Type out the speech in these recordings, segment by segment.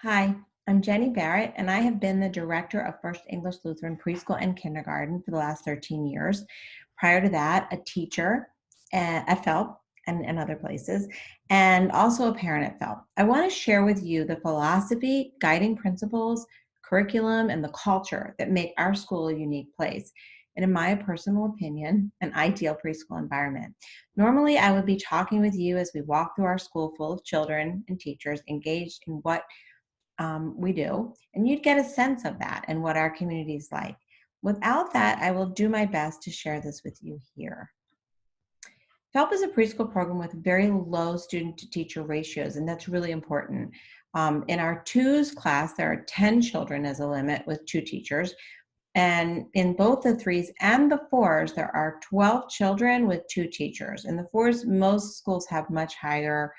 Hi, I'm Jenny Barrett, and I have been the director of First English Lutheran Preschool and Kindergarten for the last 13 years. Prior to that, a teacher at FELP and other places, and also a parent at FELP. I want to share with you the philosophy, guiding principles, curriculum, and the culture that make our school a unique place. And in my personal opinion, an ideal preschool environment. Normally, I would be talking with you as we walk through our school full of children and teachers engaged in what we do, and you'd get a sense of that and what our community is like. Without that, I will do my best to share this with you here. FELP is a preschool program with very low student to teacher ratios, and that's really important. In our twos class, there are 10 children as a limit with 2 teachers. And in both the threes and the fours, there are 12 children with 2 teachers. In the fours, most schools have much higher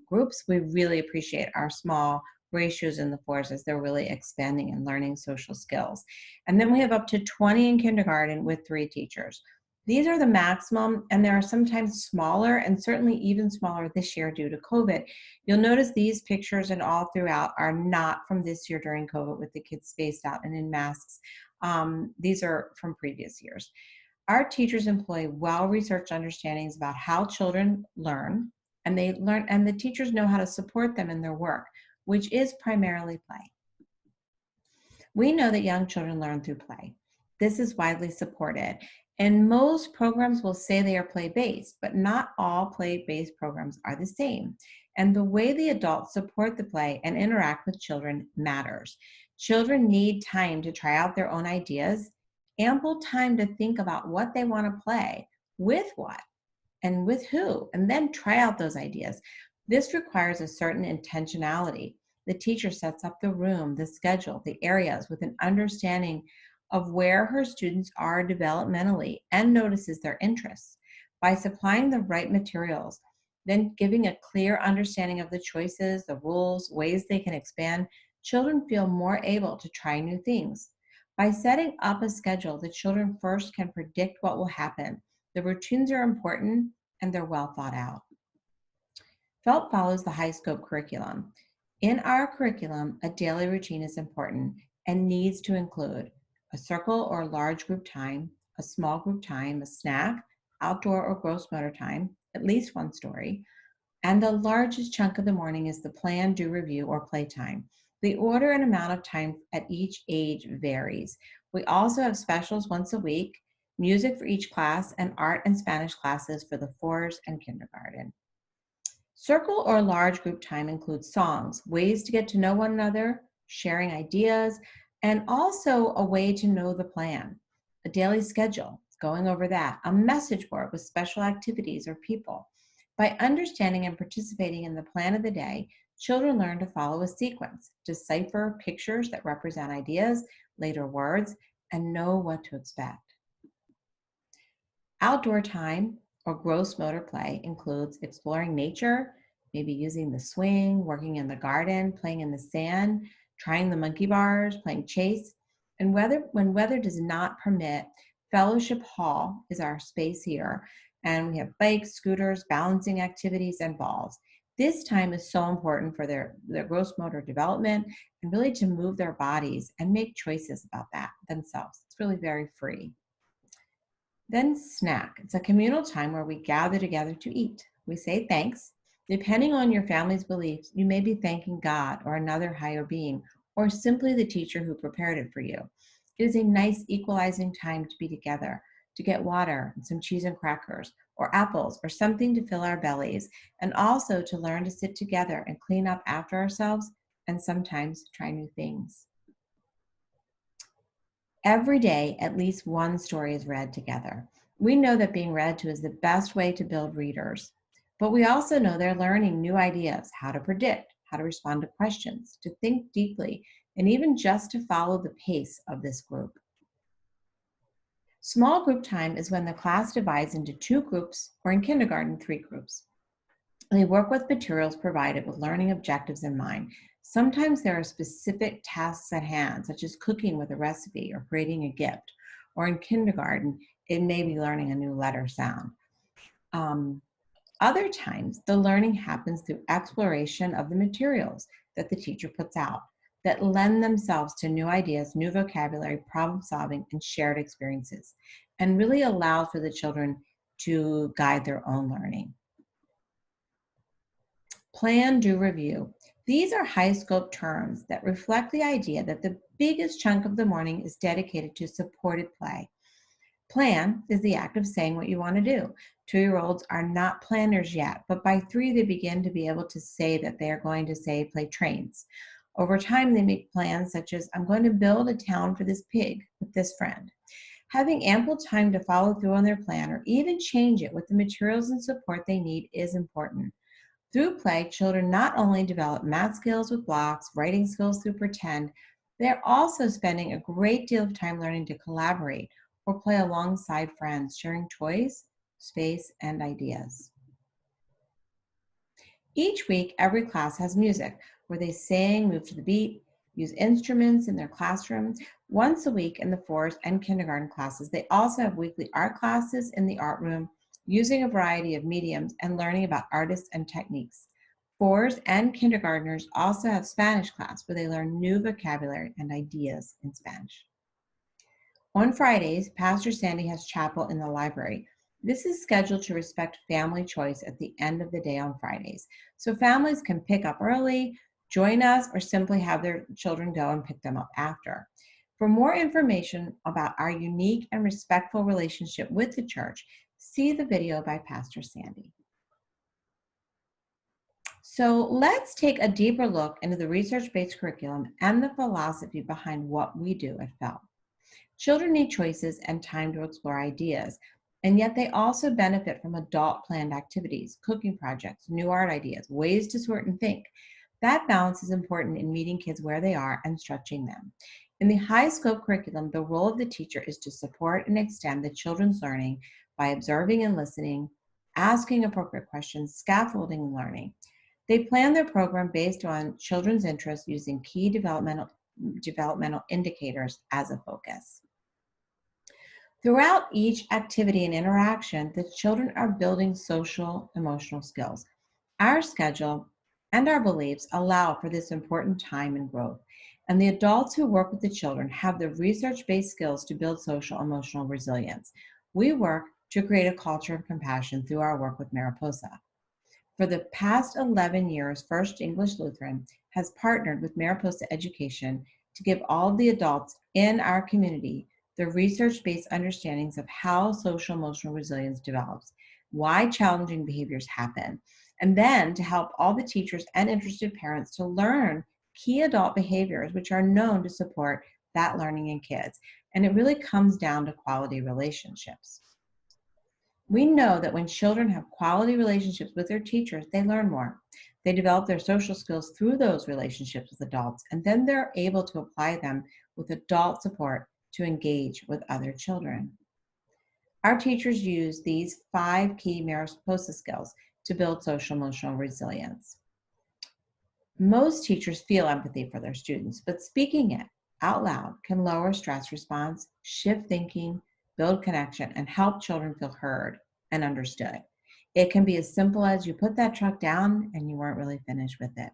groups. We really appreciate our small ratios in the fours as they're really expanding and learning social skills. And then we have up to 20 in kindergarten with 3 teachers. These are the maximum, and there are sometimes smaller, and certainly even smaller this year due to COVID. You'll notice these pictures and all throughout are not from this year during COVID with the kids spaced out and in masks. These are from previous years. Our teachers employ well-researched understandings about how children learn, and the teachers know how to support them in their work, which is primarily play. We know that young children learn through play. This is widely supported. And most programs will say they are play-based, but not all play-based programs are the same. And the way the adults support the play and interact with children matters. Children need time to try out their own ideas, ample time to think about what they want to play, with what, and with who, and then try out those ideas. This requires a certain intentionality. The teacher sets up the room, the schedule, the areas with an understanding of where her students are developmentally and notices their interests. By supplying the right materials, then giving a clear understanding of the choices, the rules, ways they can expand, children feel more able to try new things. By setting up a schedule, the children first can predict what will happen. The routines are important and they're well thought out. FELP follows the high scope curriculum. In our curriculum, a daily routine is important and needs to include a circle or large group time, a small group time, a snack, outdoor or gross motor time, at least one story, and the largest chunk of the morning is the plan, do, review, or playtime. The order and amount of time at each age varies. We also have specials once a week, music for each class, and art and Spanish classes for the fours and kindergarten. Circle or large group time includes songs, ways to get to know one another, sharing ideas, and also a way to know the plan, a daily schedule, going over that, a message board with special activities or people. By understanding and participating in the plan of the day, children learn to follow a sequence, decipher pictures that represent ideas, later words, and know what to expect. Outdoor time or gross motor play includes exploring nature, maybe using the swing, working in the garden, playing in the sand, trying the monkey bars, playing chase. And when weather does not permit, Fellowship Hall is our space here. And we have bikes, scooters, balancing activities, and balls. This time is so important for their gross motor development and really to move their bodies and make choices about that themselves. It's really very free. Then snack. It's a communal time where we gather together to eat. We say thanks. Depending on your family's beliefs, you may be thanking God or another higher being, or simply the teacher who prepared it for you. It is a nice equalizing time to be together, to get water and some cheese and crackers, or apples, or something to fill our bellies, and also to learn to sit together and clean up after ourselves, and sometimes try new things. Every day, at least one story is read together. We know that being read to is the best way to build readers, but we also know they're learning new ideas, how to predict, how to respond to questions, to think deeply, and even just to follow the pace of this group. Small group time is when the class divides into 2 groups, or in kindergarten, 3 groups. They work with materials provided with learning objectives in mind. Sometimes there are specific tasks at hand, such as cooking with a recipe or creating a gift. Or in kindergarten, it may be learning a new letter sound. Other times, the learning happens through exploration of the materials that the teacher puts out that lend themselves to new ideas, new vocabulary, problem solving, and shared experiences, and really allow for the children to guide their own learning. Plan, do, review. These are high scope terms that reflect the idea that the biggest chunk of the morning is dedicated to supported play. Plan is the act of saying what you want to do. 2-year-olds are not planners yet, but by 3, they begin to be able to say that they are going to say, play trains. Over time, they make plans such as, I'm going to build a town for this pig with this friend. Having ample time to follow through on their plan or even change it with the materials and support they need is important. Through play, children not only develop math skills with blocks, writing skills through pretend, they're also spending a great deal of time learning to collaborate or play alongside friends, sharing toys, space, and ideas. Each week, every class has music where they sing, move to the beat, use instruments in their classroom. Once a week in the 4s and kindergarten classes, they also have weekly art classes in the art room, using a variety of mediums and learning about artists and techniques. 4s and kindergartners also have Spanish class where they learn new vocabulary and ideas in Spanish. On Fridays, Pastor Sandy has chapel in the library. This is scheduled to respect family choice at the end of the day on Fridays. So families can pick up early, join us, or simply have their children go and pick them up after. For more information about our unique and respectful relationship with the church, see the video by Pastor Sandy. So let's take a deeper look into the research-based curriculum and the philosophy behind what we do at FELP. Children need choices and time to explore ideas, and yet they also benefit from adult-planned activities, cooking projects, new art ideas, ways to sort and think. That balance is important in meeting kids where they are and stretching them. In the high-scope curriculum, the role of the teacher is to support and extend the children's learning by observing and listening, asking appropriate questions, scaffolding learning. They plan their program based on children's interests using key developmental indicators as a focus. Throughout each activity and interaction, the children are building social, emotional skills. Our schedule and our beliefs allow for this important time and growth, and the adults who work with the children have the research-based skills to build social, emotional resilience. We work to create a culture of compassion through our work with Mariposa. For the past 11 years, First English Lutheran has partnered with Mariposa Education to give all of the adults in our community the research-based understandings of how social emotional resilience develops, why challenging behaviors happen, and then to help all the teachers and interested parents to learn key adult behaviors which are known to support that learning in kids. And it really comes down to quality relationships. We know that when children have quality relationships with their teachers, they learn more. They develop their social skills through those relationships with adults, and then they're able to apply them with adult support to engage with other children. Our teachers use these 5 key Mariposa skills to build social emotional resilience. Most teachers feel empathy for their students, but speaking it out loud can lower stress response, shift thinking, build connection, and help children feel heard and understood. It can be as simple as you put that truck down and you weren't really finished with it.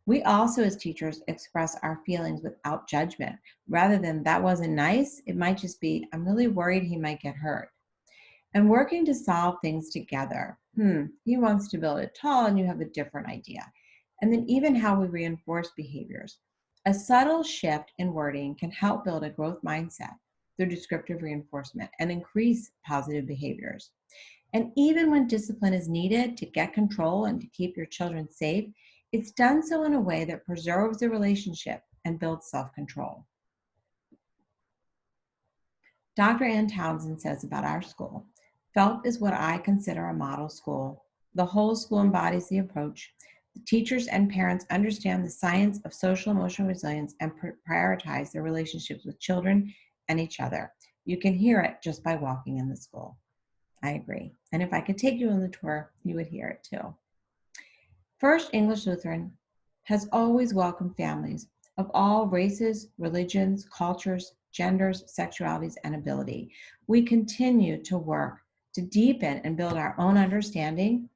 We also, as teachers, express our feelings without judgment. Rather than that wasn't nice, it might just be, I'm really worried he might get hurt. And working to solve things together. He wants to build it tall and you have a different idea. And then even how we reinforce behaviors. A subtle shift in wording can help build a growth mindset through descriptive reinforcement and increase positive behaviors. And even when discipline is needed to get control and to keep your children safe, it's done so in a way that preserves the relationship and builds self-control. Dr. Ann Townsend says about our school, FELP is what I consider a model school. The whole school embodies the approach. The teachers and parents understand the science of social emotional resilience and prioritize their relationships with children and each other. You can hear it just by walking in the school. I agree. And if I could take you on the tour, you would hear it too. First English Lutheran has always welcomed families of all races, religions, cultures, genders, sexualities, and ability. We continue to work to deepen and build our own understanding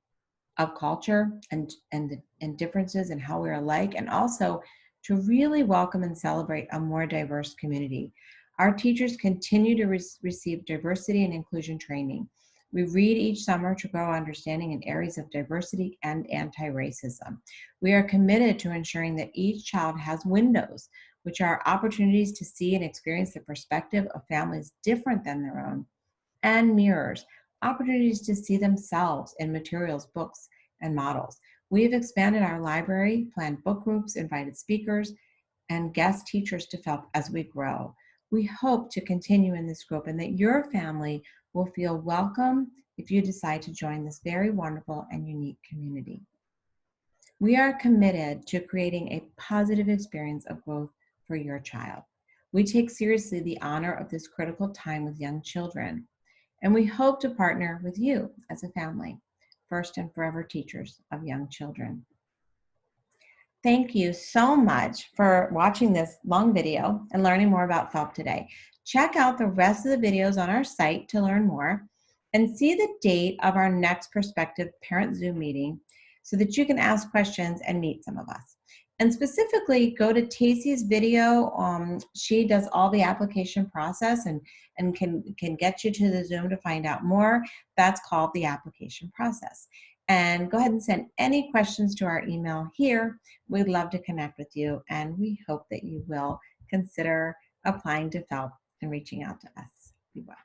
of culture and differences and how we're alike, and also to really welcome and celebrate a more diverse community. Our teachers continue to receive diversity and inclusion training. We read each summer to grow understanding in areas of diversity and anti-racism. We are committed to ensuring that each child has windows, which are opportunities to see and experience the perspective of families different than their own, and mirrors, opportunities to see themselves in materials, books, and models. We have expanded our library, planned book groups, invited speakers, and guest teachers to FELP as we grow. We hope to continue in this group and that your family will feel welcome if you decide to join this very wonderful and unique community. We are committed to creating a positive experience of growth for your child. We take seriously the honor of this critical time with young children, and we hope to partner with you as a family, first and forever teachers of young children. Thank you so much for watching this long video and learning more about FELP today. Check out the rest of the videos on our site to learn more and see the date of our next prospective parent Zoom meeting so that you can ask questions and meet some of us. And specifically, go to Tacey's video. She does all the application process and can get you to the Zoom to find out more. That's called the application process. And go ahead and send any questions to our email here. We'd love to connect with you, and we hope that you will consider applying to FELP and reaching out to us. Be well.